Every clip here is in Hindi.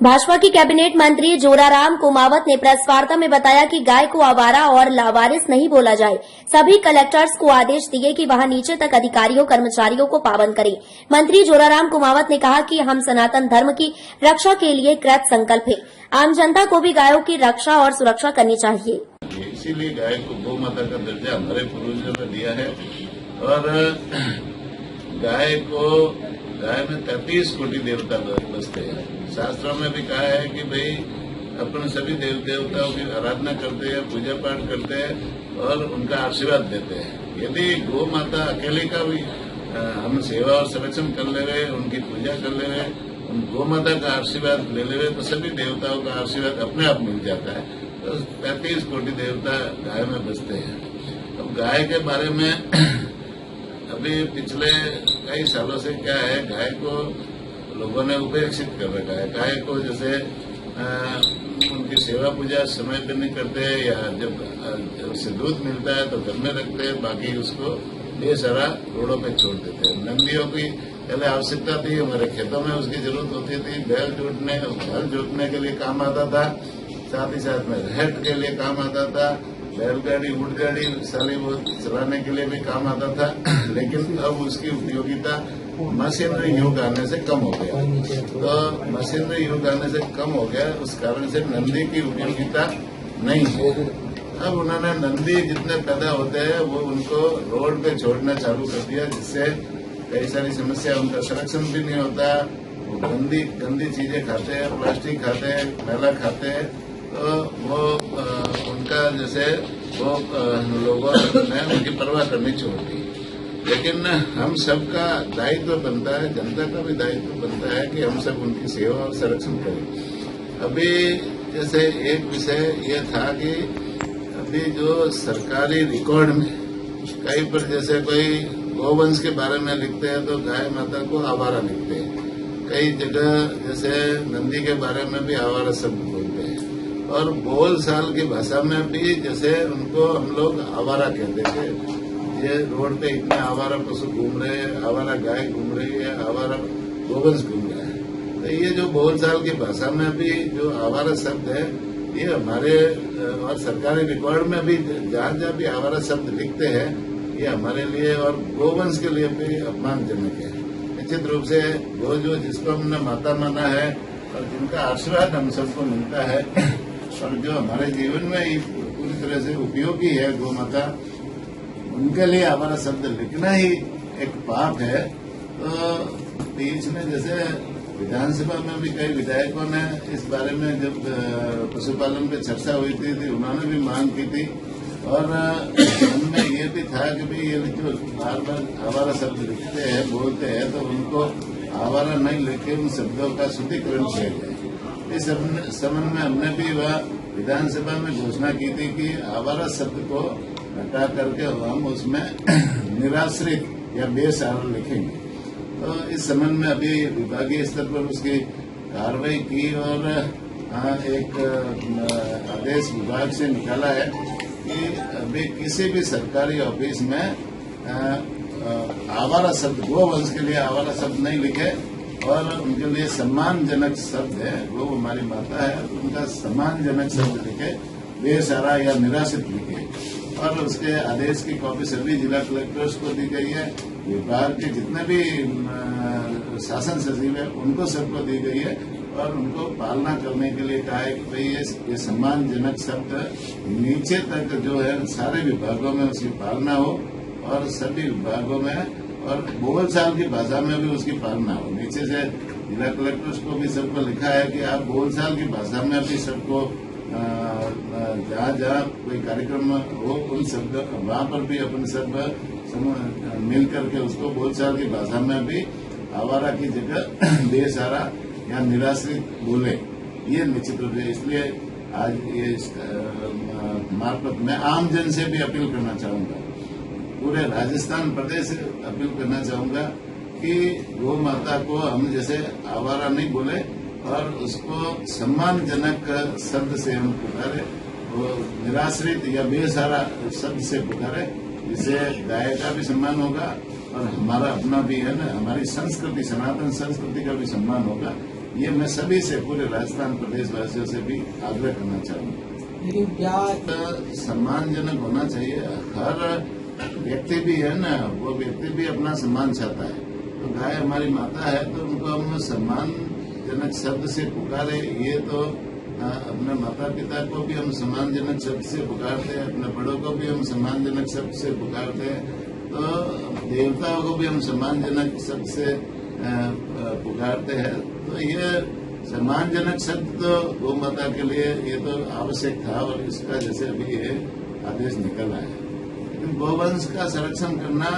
भाजपा की कैबिनेट मंत्री जोराराम कुमावत ने प्रेस वार्ता में बताया कि गाय को आवारा और लावारिस नहीं बोला जाए। सभी कलेक्टर्स को आदेश दिए कि वहां नीचे तक अधिकारियों कर्मचारियों को पाबंद करें। मंत्री जोराराम कुमावत ने कहा कि हम सनातन धर्म की रक्षा के लिए कृत संकल्प है। आम जनता को भी गायों की रक्षा और सुरक्षा करनी चाहिए। इसीलिए गाय को गौ माता का दर्जा हमारे पूर्वजों ने दिया है और गाय में 33 कोटि देवता बसते हैं। शास्त्रों में भी कहा है कि भाई अपन सभी देवताओं की आराधना करते हैं, पूजा पाठ करते हैं और उनका आशीर्वाद देते हैं। यदि गौ माता अकेले का भी हम सेवा और संरक्षण कर ले रहे, उनकी पूजा कर ले रहे, उन गौ माता का आशीर्वाद ले ले तो सभी देवताओं का आशीर्वाद अपने आप मिल जाता है। तो 33 कोटि देवता गाय में बसते हैं। अब गाय के बारे में अभी पिछले कई सालों से क्या है, गाय को लोगों ने उपेक्षित कर रखा है। गाय को जैसे उनकी सेवा पूजा समय पे नहीं करते या जब उससे दूध मिलता है तो घर में रखते हैं, बाकी उसको बेसहारा रोडों पे छोड़ देते हैं। नंदियों की पहले आवश्यकता थी, हमारे खेतों में उसकी जरूरत होती थी, बैल जोतने हल जोतने के लिए काम आता था, साथ ही साथ में रहट के लिए काम आता था, बैलगाड़ी ऊँटगाड़ी साली वो चलाने के लिए भी काम आता था। लेकिन अब उसकी उपयोगिता मशीनरी युग आने से कम हो गया। तो मशीनरी युग आने से कम हो गया, उस कारण से नंदी की उपयोगिता नहीं है। अब उन्होंने नंदी जितने पैदा होते हैं वो उनको रोड पे छोड़ना चालू कर दिया, जिससे कई सारी समस्या, उनका संरक्षण भी नहीं होता। वो गंदी चीजें खाते हैं, प्लास्टिक खाते हैं, मैला खाते हैं, तो वो उनका जैसे वो लोगों ने उनकी परवाह करनी छोड़ दी। लेकिन हम सबका दायित्व बनता है, जनता का भी दायित्व बनता है कि हम सब उनकी सेवा और संरक्षण करें। अभी जैसे एक विषय ये था कि अभी जो सरकारी रिकॉर्ड में कहीं पर जैसे कोई गौवंश के बारे में लिखते हैं तो गाय माता को आवारा लिखते हैं। कई जगह जैसे नंदी के बारे में भी आवारा शब्द बोलते हैं और बोल साल की भाषा में भी जैसे उनको हम लोग आवारा कहते थे। ये रोड पे इतने आवारा पशु घूम रहे हैं, आवारा गाय घूम रही है, आवारा गोवंश घूम रहा है। तो ये जो बोलचाल की भाषा में भी जो आवारा शब्द है, ये हमारे और सरकारी रिकॉर्ड में भी जहाँ जहाँ भी आवारा शब्द लिखते हैं, ये हमारे लिए और गोवंश के लिए भी अपमानजनक है। निश्चित रूप से वो जो जिसको हमने माता माना है और जिनका आशीर्वाद हम सबको मिलता है और जो हमारे जीवन में पूरी तरह से उपयोगी है गौ माता, उनके लिए हमारा शब्द लिखना ही एक पाप है। तो बीच में जैसे विधानसभा में भी कई विधायकों ने इस बारे में जब पशुपालन पे चर्चा हुई थी उन्होंने भी मांग की थी और उनमें ये भी था कि भाई ये जो बार बार आवारा शब्द लिखते हैं, बोलते हैं, तो उनको आवारा नहीं लिखे उन शब्दों का शुद्धिकरण किया जाए। इस संबंध में हमने भी वह विधानसभा में घोषणा की थी कि आवारा शब्द को हटा करके हम उसमें निराश्रित या बेसहारा लिखेंगे। तो इस संबंध में अभी विभागीय स्तर पर उसकी कार्रवाई की और एक आदेश विभाग से निकाला है कि अभी किसी भी सरकारी ऑफिस में आवारा शब्द, गोवंश के लिए आवारा शब्द नहीं लिखे और उनके लिए सम्मानजनक शब्द है, वो हमारी माता है, उनका सम्मानजनक शब्द लिखे, बेसहारा या निराश्रित लिखे। और उसके आदेश की कॉपी सभी जिला कलेक्टर्स को दी गई है। विभाग के जितने भी शासन सचिव है उनको सबको दी गई है और उनको पालना करने के लिए कहा है कि भाई ये सम्मानजनक शब्द नीचे तक जो है सारे विभागों में उसकी पालना हो और सभी विभागों में और बोलचाल की भाषा में भी उसकी पालना हो। नीचे से जिला कलेक्टर्स को भी सबको लिखा है कि आप बोलचाल की भाषा में भी सबको जहाँ जहाँ कोई कार्यक्रम हो उन शब्द वहाँ पर भी अपन सब मिल करके उसको बोलचाल की भाषा में भी आवारा की जगह बेसहारा या निराश्रित बोले, ये निश्चित रूप से। इसलिए आज ये मार्फत में आम जन से भी अपील करना चाहूंगा, पूरे राजस्थान प्रदेश से अपील करना चाहूंगा कि गौ माता को हम जैसे आवारा नहीं बोले और उसको सम्मानजनक शब्द से हम पुकारे, वो निराश्रित या बेसहारा शब्द से पुकारे, जिससे गाय का भी सम्मान होगा और हमारा अपना भी है ना, हमारी संस्कृति, सनातन संस्कृति का भी सम्मान होगा। ये मैं सभी से, पूरे राजस्थान प्रदेश वासियों से भी आग्रह करना चाहूंगा। लेकिन क्या सम्मानजनक होना चाहिए। हर व्यक्ति भी है ना, वो व्यक्ति भी अपना सम्मान चाहता है। तो गाय हमारी माता है, तो उनको हम सम्मानजनक शब्द से पुकारे, ये तो अपने माता पिता को भी हम सम्मानजनक शब्द से पुकारते हैं, अपने बड़ों को भी हम सम्मानजनक शब्द से पुकारते हैं, तो देवताओं को भी हम सम्मानजनक शब्द से पुकारते हैं। तो ये सम्मानजनक शब्द तो गौ माता के लिए ये तो आवश्यक था, और इसका जैसे अभी ये आदेश निकला है। लेकिन गौवंश का संरक्षण करना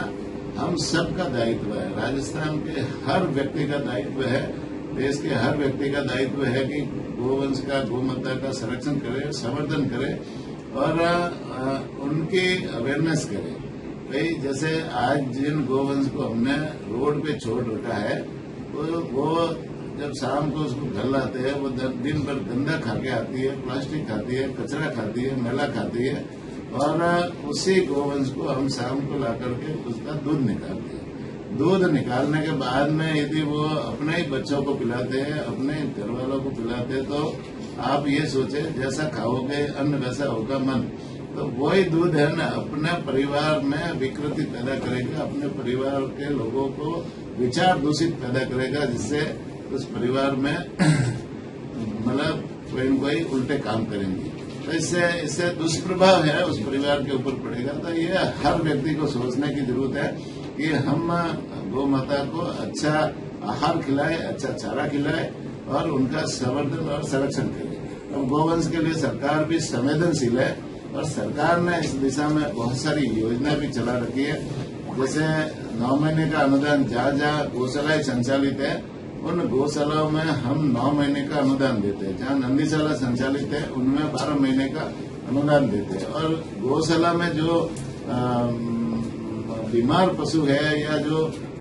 हम सबका दायित्व है। राजस्थान के हर व्यक्ति का दायित्व है, देश के हर व्यक्ति का दायित्व है कि गोवंश का, गौ माता का संरक्षण करे, संवर्धन करे और उनकी अवेयरनेस करे। भाई जैसे आज जिन गोवंश को हमने रोड पे छोड़ रखा है, वो जब शाम को उसको घर लाते हैं, वो दिन भर गंदा खा के आती है, प्लास्टिक खाती है, कचरा खाती है, मैला खाती है, और उसी गोवंश को हम शाम को ला करके उसका दूध निकालते हैं। दूध निकालने के बाद में यदि वो अपने ही बच्चों को पिलाते हैं, अपने घर वालों को पिलाते हैं, तो आप ये सोचे जैसा खाओगे अन्न वैसा होगा मन। तो वही दूध है ना, अपने परिवार में विकृति पैदा करेगा, अपने परिवार के लोगों को विचार दूषित पैदा करेगा, जिससे उस परिवार में मतलब कोई न कोई उल्टे काम करेंगे। तो इससे दुष्प्रभाव है उस परिवार के ऊपर पड़ेगा। तो ये हर व्यक्ति को सोचने की जरूरत है कि हम गौ माता को अच्छा आहार खिलाए, अच्छा चारा खिलाए और उनका संवर्धन और संरक्षण करें। अब गोवंश के लिए सरकार भी संवेदनशील है, और सरकार ने इस दिशा में बहुत सारी योजना भी चला रखी है। जैसे 9 महीने का अनुदान, जहाँ गौशालाएं संचालित है उन गौशालाओं में हम 9 महीने का अनुदान देते हैं। जहाँ नंदीशाला संचालित है उनमें 12 महीने का अनुदान देते हैं। और गौशाला में जो बीमार पशु है या जो